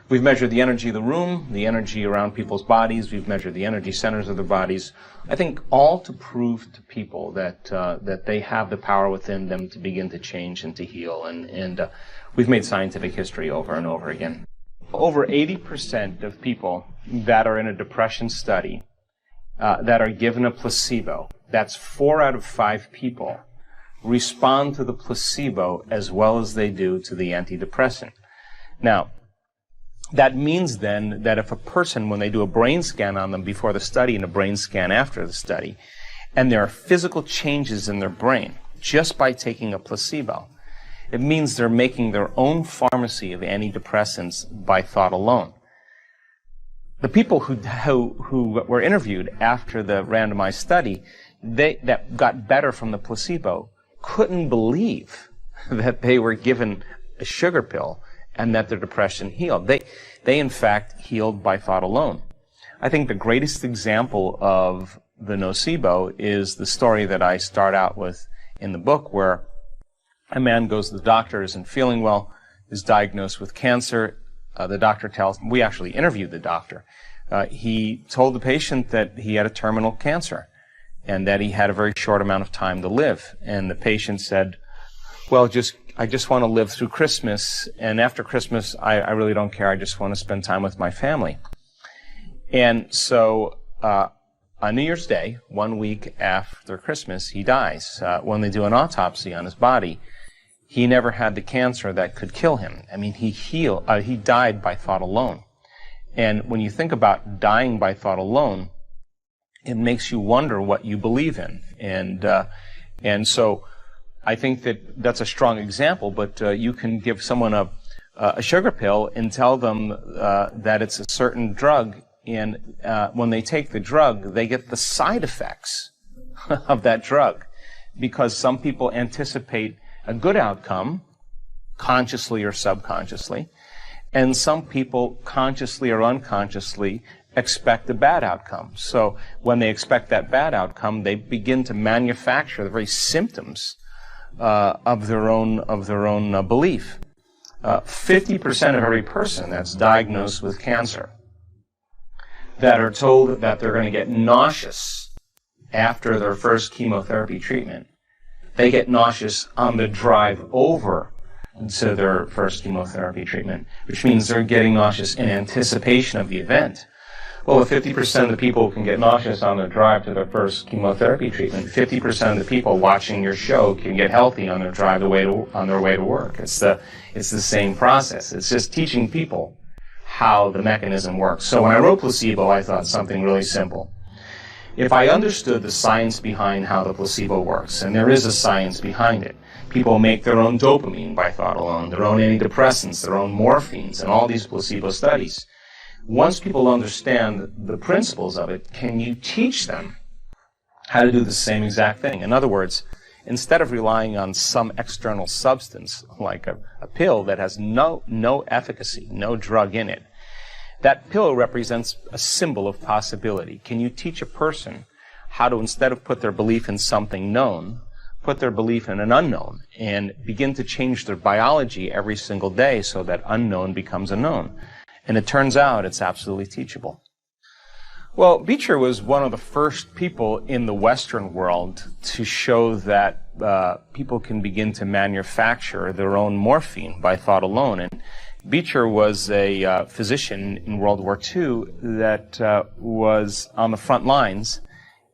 We've measured the energy of the room, the energy around people's bodies. We've measured the energy centers of their bodies. I think all to prove to people that that they have the power within them to begin to change and to heal. And we've made scientific history over and over again. Over 80% of people that are in a depression study that are given a placebo, that's 4 out of 5 people, respond to the placebo as well as they do to the antidepressant. Now, that means then that if a person, when they do a brain scan on them before the study and a brain scan after the study, and there are physical changes in their brain just by taking a placebo, it means they're making their own pharmacy of antidepressants by thought alone. The people who were interviewed after the randomized study, that got better from the placebo, couldn't believe that they were given a sugar pill and that their depression healed. They in fact healed by thought alone. I think the greatest example of the nocebo is the story that I start out with in the book, where a man goes to the doctor, isn't feeling well, is diagnosed with cancer. The doctor tells him, we actually interviewed the doctor. He told the patient that he had a terminal cancer and that he had a very short amount of time to live. And the patient said, well, I just want to live through Christmas, and after Christmas, I really don't care. I just want to spend time with my family. And so on New Year's Day, 1 week after Christmas, he dies. When they do an autopsy on his body, he never had the cancer that could kill him. I mean, he died by thought alone. And when you think about dying by thought alone, it makes you wonder what you believe in. And so I think that that's a strong example, but you can give someone a sugar pill and tell them that it's a certain drug, and when they take the drug, they get the side effects of that drug, because some people anticipate a good outcome, consciously or subconsciously, and some people consciously or unconsciously expect a bad outcome. So when they expect that bad outcome, they begin to manufacture the very symptoms of their own belief. 50% of every person that's diagnosed with cancer that are told that they're going to get nauseous after their first chemotherapy treatment, they get nauseous on the drive over to their first chemotherapy treatment, which means they're getting nauseous in anticipation of the event. Well, if 50% of the people can get nauseous on their drive to their first chemotherapy treatment, 50% of the people watching your show can get healthy on their drive on their way to work. It's the same process. It's just teaching people how the mechanism works. So when I wrote Placebo, I thought something really simple. If I understood the science behind how the placebo works, and there is a science behind it, people make their own dopamine by thought alone, their own antidepressants, their own morphines, and all these placebo studies. Once people understand the principles of it, can you teach them how to do the same exact thing? In other words, instead of relying on some external substance, like a pill that has no efficacy, no drug in it, that pill represents a symbol of possibility. Can you teach a person how to, instead of put their belief in something known, put their belief in an unknown, and begin to change their biology every single day so that unknown becomes a known? And it turns out it's absolutely teachable. Well, Beecher was one of the first people in the Western world to show that people can begin to manufacture their own morphine by thought alone. And Beecher was a physician in World War II that was on the front lines,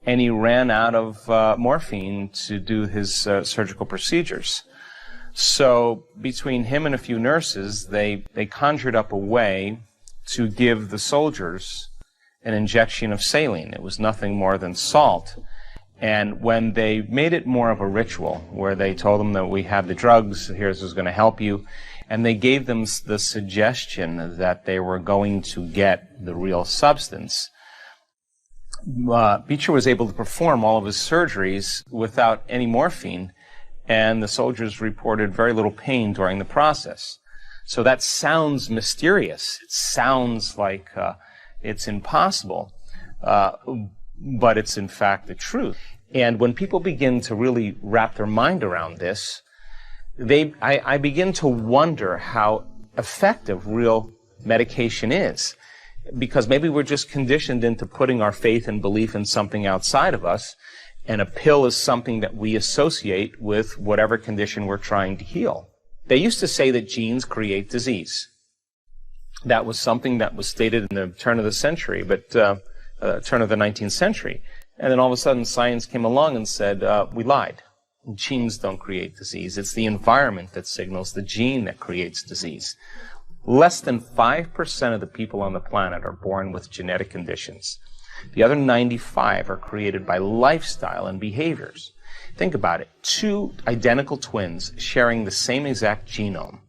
and he ran out of morphine to do his surgical procedures. So between him and a few nurses, they conjured up a way to give the soldiers an injection of saline. It was nothing more than salt. And when they made it more of a ritual, where they told them that we have the drugs, here's what's going to help you, and they gave them the suggestion that they were going to get the real substance, Beecher was able to perform all of his surgeries without any morphine, and the soldiers reported very little pain during the process. So that sounds mysterious. It sounds like it's impossible, but it's in fact the truth. And when people begin to really wrap their mind around this, I begin to wonder how effective real medication is. Because maybe we're just conditioned into putting our faith and belief in something outside of us, and a pill is something that we associate with whatever condition we're trying to heal. They used to say that genes create disease. That was something that was stated in the turn of the century, turn of the 19th century. And then all of a sudden science came along and said, we lied. Genes don't create disease. It's the environment that signals the gene that creates disease. Less than 5% of the people on the planet are born with genetic conditions. The other 95 are created by lifestyle and behaviors. Think about it. 2 identical twins sharing the same exact genome.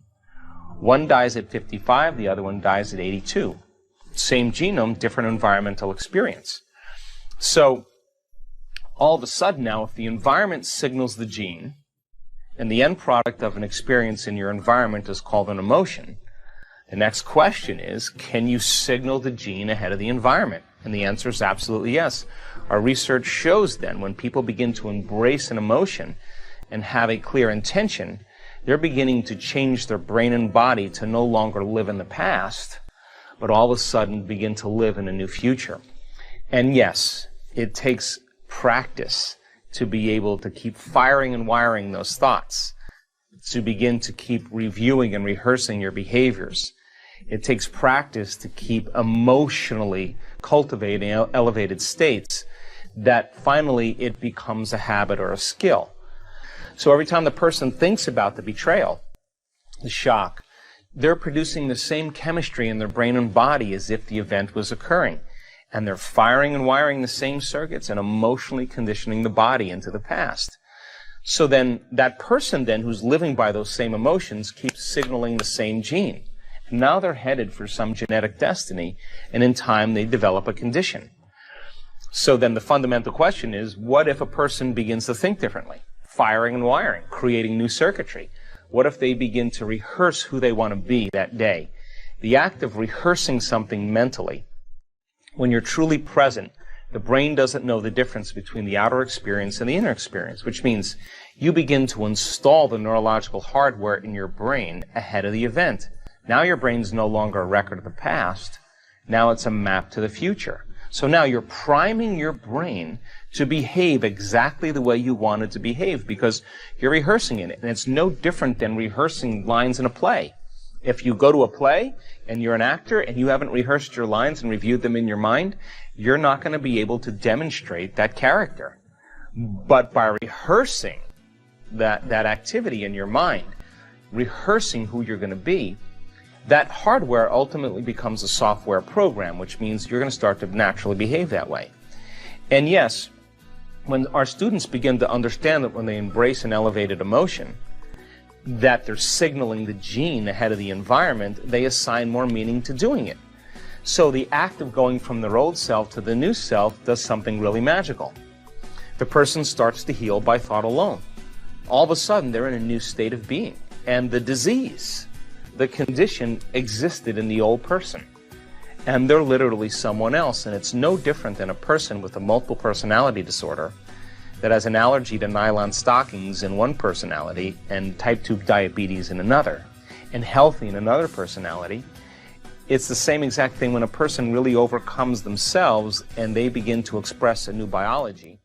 One dies at 55, the other one dies at 82. Same genome, different environmental experience. So, all of a sudden now, if the environment signals the gene, and the end product of an experience in your environment is called an emotion, the next question is, can you signal the gene ahead of the environment? And the answer is absolutely yes. Our research shows then when people begin to embrace an emotion and have a clear intention, they're beginning to change their brain and body to no longer live in the past, but all of a sudden begin to live in a new future. And yes, it takes practice to be able to keep firing and wiring those thoughts, to begin to keep reviewing and rehearsing your behaviors. It takes practice to keep emotionally cultivating elevated states that finally it becomes a habit or a skill. So every time the person thinks about the betrayal, the shock, they're producing the same chemistry in their brain and body as if the event was occurring. And they're firing and wiring the same circuits and emotionally conditioning the body into the past. So then that person then who's living by those same emotions keeps signaling the same gene. Now they're headed for some genetic destiny, and in time they develop a condition. So then the fundamental question is, what if a person begins to think differently? Firing and wiring, creating new circuitry. What if they begin to rehearse who they want to be that day? The act of rehearsing something mentally, when you're truly present, the brain doesn't know the difference between the outer experience and the inner experience, which means you begin to install the neurological hardware in your brain ahead of the event. Now your brain's no longer a record of the past. Now it's a map to the future. So now you're priming your brain to behave exactly the way you want it to behave because you're rehearsing it. And it's no different than rehearsing lines in a play. If you go to a play and you're an actor and you haven't rehearsed your lines and reviewed them in your mind, you're not going to be able to demonstrate that character. But by rehearsing that activity in your mind, rehearsing who you're going to be, that hardware ultimately becomes a software program, which means you're going to start to naturally behave that way. And yes, when our students begin to understand that when they embrace an elevated emotion, that they're signaling the gene ahead of the environment, they assign more meaning to doing it. So the act of going from their old self to the new self does something really magical. The person starts to heal by thought alone. All of a sudden, they're in a new state of being. And the disease, the condition, existed in the old person. And they're literally someone else. And it's no different than a person with a multiple personality disorder that has an allergy to nylon stockings in one personality and type 2 diabetes in another, and healthy in another personality. It's the same exact thing when a person really overcomes themselves and they begin to express a new biology.